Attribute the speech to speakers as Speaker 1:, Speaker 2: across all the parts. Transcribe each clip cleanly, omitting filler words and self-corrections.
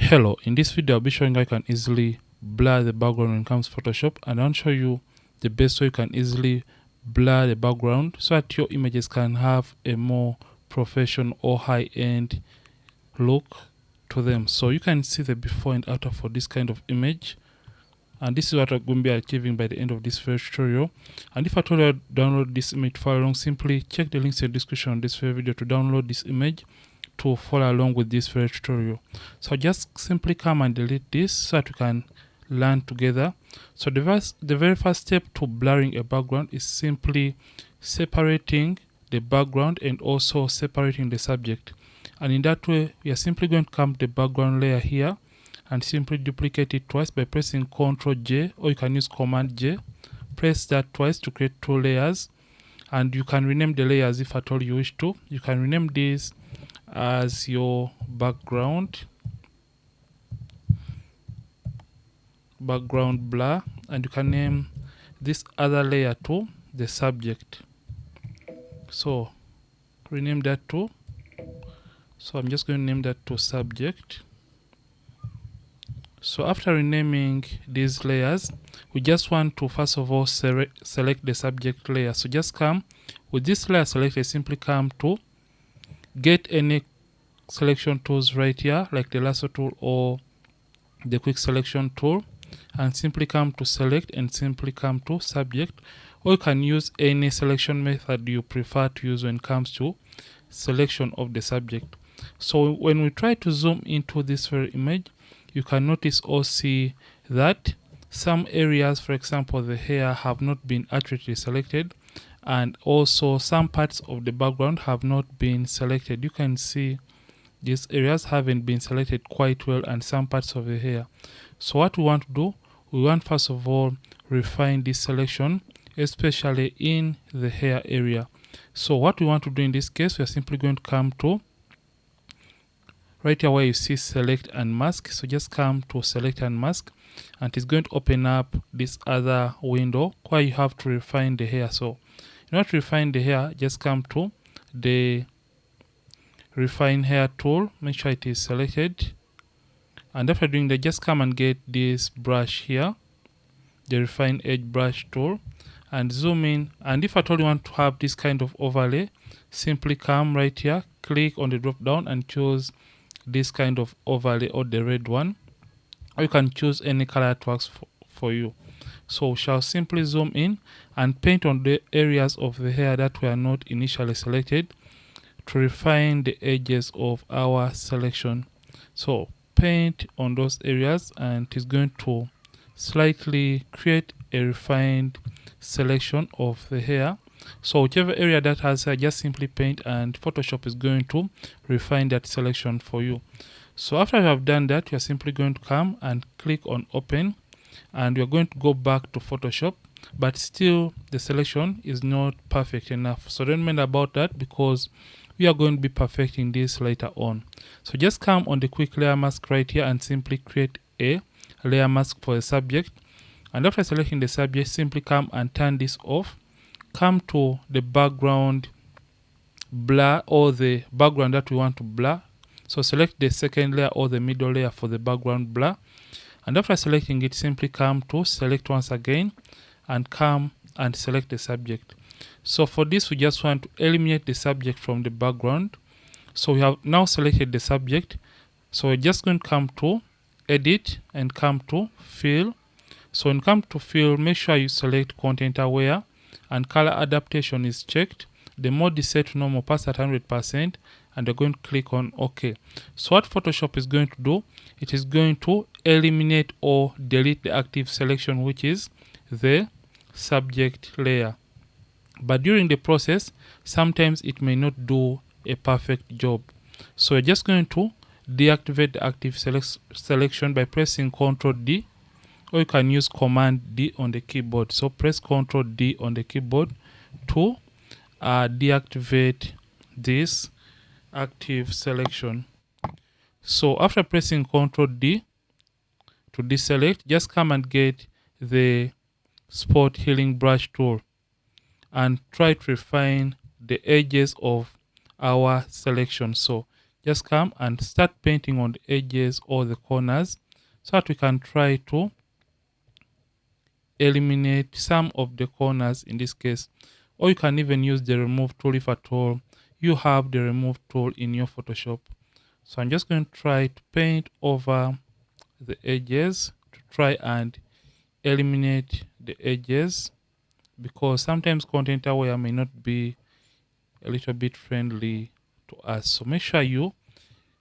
Speaker 1: Hello, in this video I'll be showing how you can easily blur the background when it comes to Photoshop, and I'll show you the best way you can easily blur the background so that your images can have a more professional or high-end look to them. So you can see the before and after for this kind of image, and this is what I'm going to be achieving by the end of this first tutorial. And if I told you to download this image to follow along, simply check the links in the description of this video to download this image to follow along with this very tutorial. So just simply come and delete this so that we can learn together. So the very first step to blurring a background is simply separating the background and also separating the subject. And in that way, we are simply going to come to the background layer here and simply duplicate it twice by pressing Ctrl J, or you can use Command J. Press that twice to create two layers, and you can rename the layers if at all you wish to. You can rename this as your background blur, and you can name this other layer to the subject. So rename that to, so I'm just going to name that to subject. So after renaming these layers, we just want to first of all select the subject layer. So just come with this layer selected, simply come to get any selection tools right here, like the lasso tool or the quick selection tool, and simply come to select and simply come to subject, or you can use any selection method you prefer to use when it comes to selection of the subject. So when we try to zoom into this very image, you can notice or see that some areas, for example the hair, have not been accurately selected, and also some parts of the background have not been selected. You can see these areas haven't been selected quite well, and some parts of the hair. So what we want to do, we want first of all refine this selection, especially in the hair area. So what we want to do in this case, we are simply going to come to right here where you see select and mask. So just come to select and mask, and it's going to open up this other window where you have to refine the hair. So in order to refine the hair, just come to the refine hair tool, make sure it is selected, and after doing that, just come and get this brush here, the refine edge brush tool, and zoom in. And if at all you want to have this kind of overlay, simply come right here, click on the drop down and choose this kind of overlay, or the red one, or you can choose any color that works for you. So we shall simply zoom in and paint on the areas of the hair that were not initially selected to refine the edges of our selection. So paint on those areas, and it's going to slightly create a refined selection of the hair. So whichever area that has hair, just simply paint, and Photoshop is going to refine that selection for you. So after you have done that, you are simply going to come and click on open, and you're going to go back to Photoshop, but still the selection is not perfect enough. So don't mind about that, because we are going to be perfecting this later on. So just come on the quick layer mask right here and simply create a layer mask for the subject. And after selecting the subject, simply come and turn this off. Come to the background blur, or the background that we want to blur. So select the second layer or the middle layer for the background blur, and after selecting it, simply come to select once again and come and select the subject. So for this, we just want to eliminate the subject from the background. So we have now selected the subject, so we're just going to come to edit and come to fill. So when you come to fill, make sure you select content aware, and color adaptation is checked. The mode is set to normal, pass at 100%, and you're going to click on OK. So what Photoshop is going to do, it is going to eliminate or delete the active selection, which is the subject layer. But during the process, sometimes it may not do a perfect job. So we're just going to deactivate the active selection by pressing Ctrl D, or you can use Command D on the keyboard. So press Ctrl D on the keyboard to deactivate this active selection. So after pressing Ctrl D to deselect, just come and get the spot healing brush tool and try to refine the edges of our selection. So just come and start painting on the edges or the corners so that we can try to eliminate some of the corners in this case. Or you can even use the remove tool if at all you have the remove tool in your Photoshop. So I'm just going to try to paint over the edges to try and eliminate the edges, because sometimes content aware may not be a little bit friendly to us. So make sure you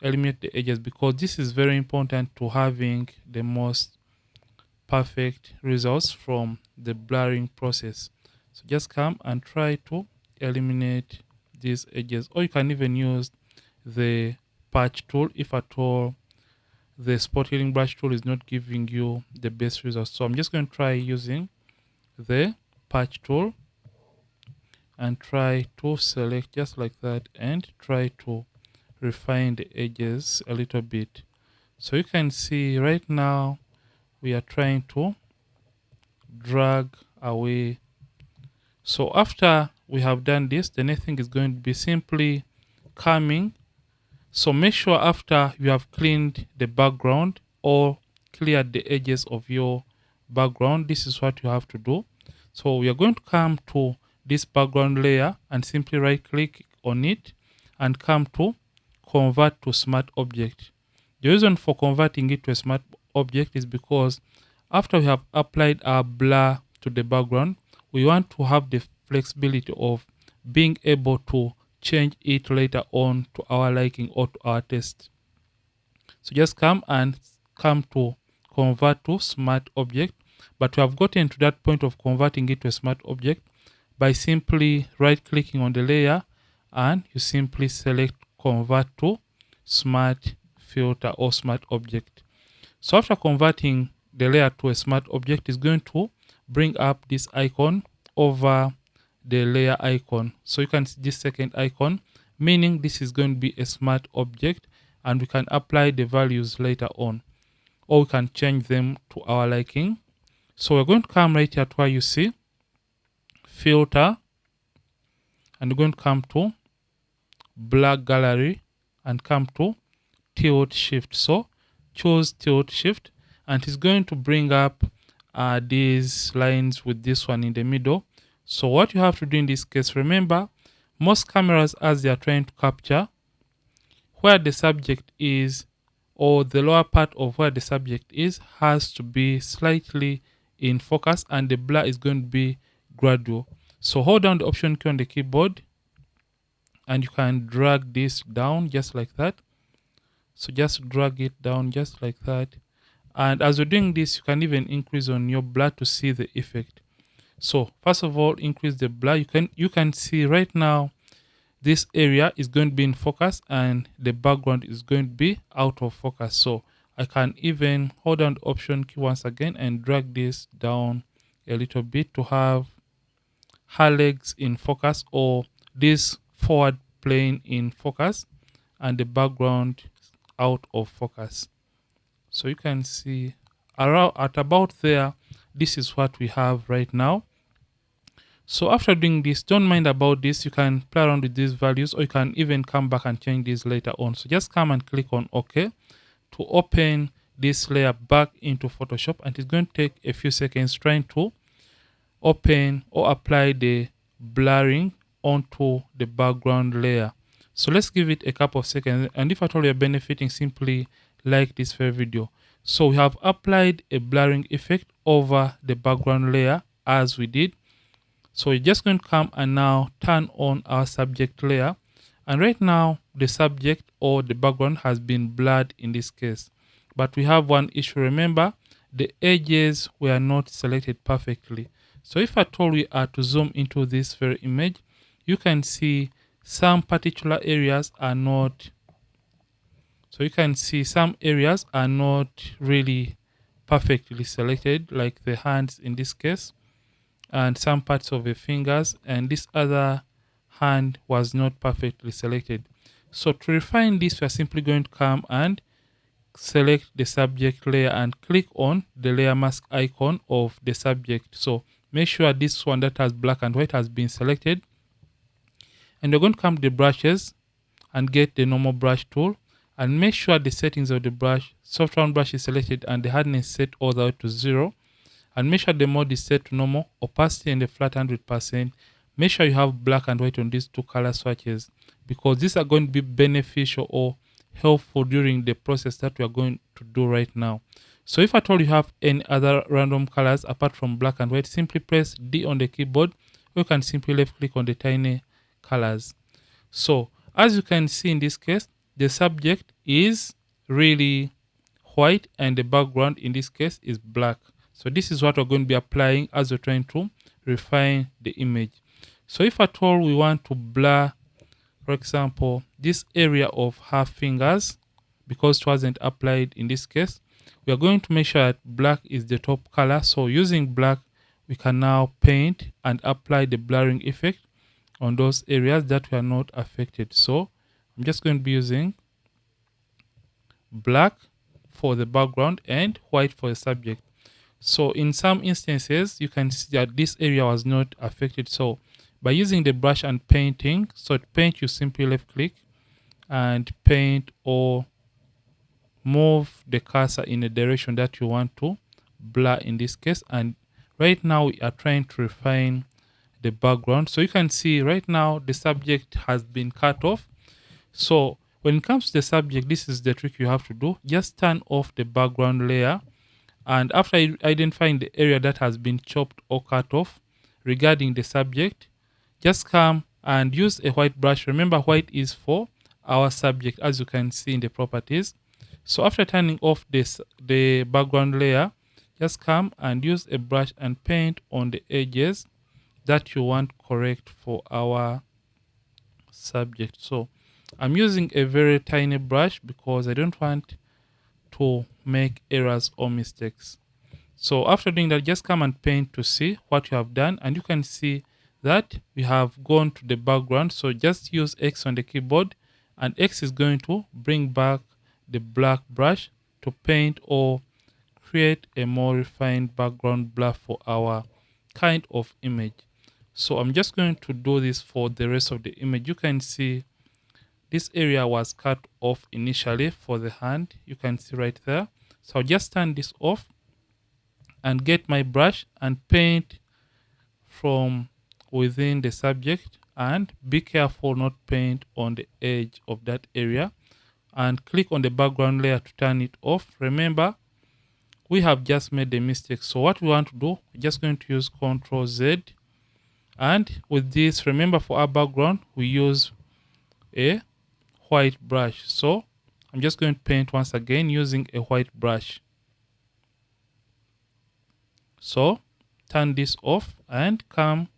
Speaker 1: eliminate the edges, because this is very important to having the most perfect results from the blurring process. So just come and try to eliminate these edges, or you can even use the patch tool if at all the spot healing brush tool is not giving you the best results. So I'm just going to try using the patch tool and try to select just like that and try to refine the edges a little bit. So you can see right now we are trying to drag away. So after we have done this, the next thing is going to be simply coming. So make sure after you have cleaned the background or cleared the edges of your background, this is what you have to do. So we are going to come to this background layer and simply right click on it and come to convert to smart object. The reason for converting it to a smart object is because after we have applied our blur to the background, we want to have the flexibility of being able to change it later on to our liking or to our taste. So just come to convert to smart object, but we have gotten to that point of converting it to a smart object by simply right clicking on the layer and you simply select convert to smart filter or smart object. So after converting the layer to a smart object, is going to bring up this icon over the layer icon. So you can see this second icon, meaning this is going to be a smart object and we can apply the values later on, or we can change them to our liking. So we're going to come right here to where you see filter and we're going to come to blur gallery and come to tilt shift. So choose tilt shift and it's going to bring up these lines with this one in the middle. So what you have to do in this case, remember, most cameras, as they are trying to capture where the subject is, or the lower part of where the subject is, has to be slightly in focus and the blur is going to be gradual. So hold down the option key on the keyboard and you can drag this down just like that. So just drag it down just like that. And as you're doing this, you can even increase on your blur to see the effect. So first of all, increase the blur. You can see right now this area is going to be in focus and the background is going to be out of focus. So I can even hold down the option key once again and drag this down a little bit to have her legs in focus, or this forward plane in focus and the background out of focus. So you can see around at about there, this is what we have right now. So after doing this, don't mind about this. You can play around with these values, or you can even come back and change these later on. So just come and click on OK to open this layer back into Photoshop, and it's going to take a few seconds trying to open or apply the blurring onto the background layer. So let's give it a couple of seconds, and if at all you're benefiting, simply like this very video. So we have applied a blurring effect over the background layer as we did. So we're just going to come and now turn on our subject layer. And right now, the subject or the background has been blurred in this case. But we have one issue. Remember, the edges were not selected perfectly. So if at all we are to zoom into this very image, you can see some particular areas are not. So you can see some areas are not really perfectly selected, like the hands in this case, and some parts of the fingers, and this other hand was not perfectly selected. So to refine this, we are simply going to come and select the subject layer and click on the layer mask icon of the subject. So make sure this one that has black and white has been selected, and we're going to come to the brushes and get the normal brush tool, and make sure the settings of the brush, soft round brush is selected and the hardness set all the way to 0, and make sure the mode is set to normal, opacity and the flat 100%. Make sure you have black and white on these two color swatches, because these are going to be beneficial or helpful during the process that we are going to do right now. So if at all you have any other random colors apart from black and white, simply press D on the keyboard, or you can simply left click on the tiny colors. So as you can see in this case, the subject is really white and the background in this case is black. So this is what we're going to be applying as we're trying to refine the image. So if at all we want to blur, for example, this area of her fingers, because it wasn't applied in this case, we are going to make sure that black is the top color. So using black, we can now paint and apply the blurring effect on those areas that were not affected. So I'm just going to be using black for the background and white for the subject. So in some instances, you can see that this area was not affected. So by using the brush and painting, so to paint, you simply left click and paint or move the cursor in a direction that you want to blur in this case. And right now we are trying to refine the background. So you can see right now the subject has been cut off. So when it comes to the subject, this is the trick you have to do. Just turn off the background layer, and after identifying the area that has been chopped or cut off regarding the subject, just come and use a white brush. Remember, white is for our subject, as you can see in the properties. So after turning off the background layer, just come and use a brush and paint on the edges that you want correct for our subject. So I'm using a very tiny brush because I don't want to make errors or mistakes. So after doing that, just come and paint to see what you have done, and you can see that we have gone to the background. So just use X on the keyboard, and X is going to bring back the black brush to paint or create a more refined background blur for our kind of image. So I'm just going to do this for the rest of the image. You can see this area was cut off initially for the hand. You can see right there. So I'll just turn this off and get my brush and paint from within the subject, and be careful not paint on the edge of that area, and click on the background layer to turn it off. Remember, we have just made the mistake. So what we want to do, we're just going to use Ctrl Z, and with this, remember, for our background we use a white brush. So I'm just going to paint once again using a white brush. So turn this off and come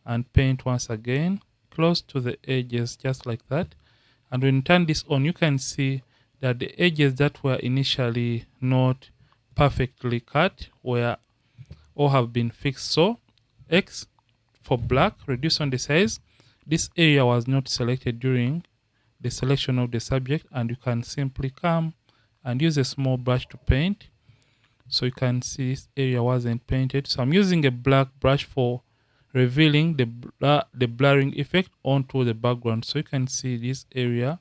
Speaker 1: and paint once again close to the edges, just like that. And when you turn this on, you can see that the edges that were initially not perfectly cut were or have been fixed. So X for black, reduce on the size. This area was not selected during the selection of the subject, and you can simply come and use a small brush to paint. So you can see this area wasn't painted. So I'm using a black brush for revealing the blurring effect onto the background. So you can see this area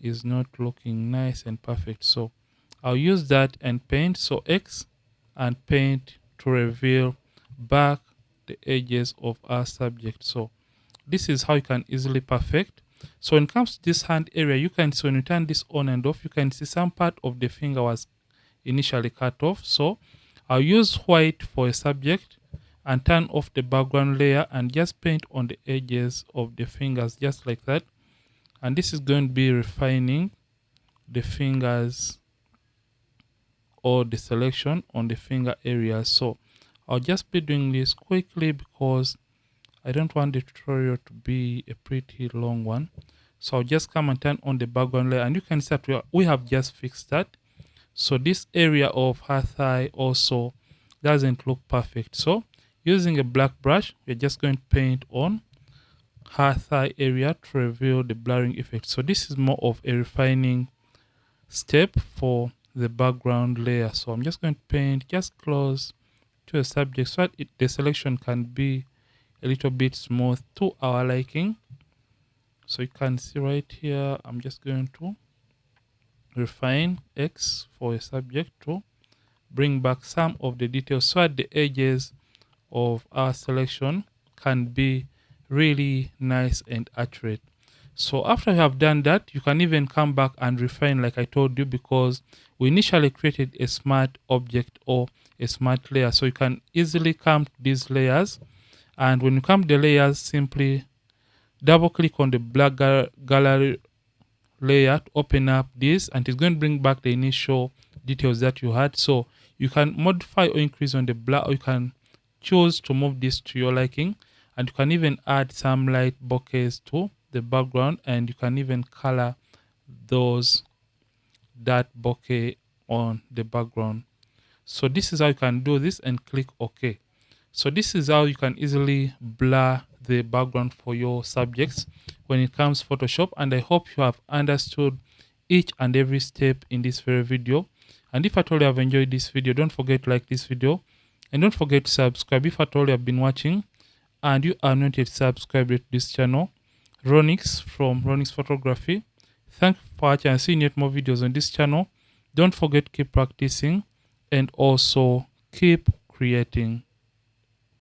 Speaker 1: is not looking nice and perfect. So I'll use that and paint. So X and paint to reveal back the edges of our subject. So this is how you can easily perfect. So when it comes to this hand area, you can see when you turn this on and off, you can see some part of the finger was initially cut off. So I'll use white for a subject and turn off the background layer and just paint on the edges of the fingers, just like that. And this is going to be refining the fingers or the selection on the finger area. So I'll just be doing this quickly because I don't want the tutorial to be a pretty long one. So I'll just come and turn on the background layer, and you can see that we have just fixed that. So this area of her thigh also doesn't look perfect. So using a black brush, we're just going to paint on her thigh area to reveal the blurring effect. So this is more of a refining step for the background layer. So I'm just going to paint just close to a subject so that the selection can be a little bit smooth to our liking. So you can see right here, I'm just going to refine X for a subject to bring back some of the details so that the edges of our selection can be really nice and accurate. So after you have done that, you can even come back and refine like I told you, because we initially created a smart object or a smart layer. So you can easily come to these layers, and when you come to the layers, simply double click on the black gallery layer to open up this, and it's going to bring back the initial details that you had. So you can modify or increase on the blur, or you can choose to move this to your liking, and you can even add some light bokehs to the background, and you can even color those that bokeh on the background. So this is how you can do this, and click OK. So this is how you can easily blur the background for your subjects when it comes to Photoshop. And I hope you have understood each and every step in this very video. And if at all you have enjoyed this video, don't forget to like this video, and don't forget to subscribe if at all you have been watching and you are not yet subscribed to this channel. Ronix from Ronix Photography. Thanks for watching, and seeing yet more videos on this channel. Don't forget to keep practicing and also keep creating.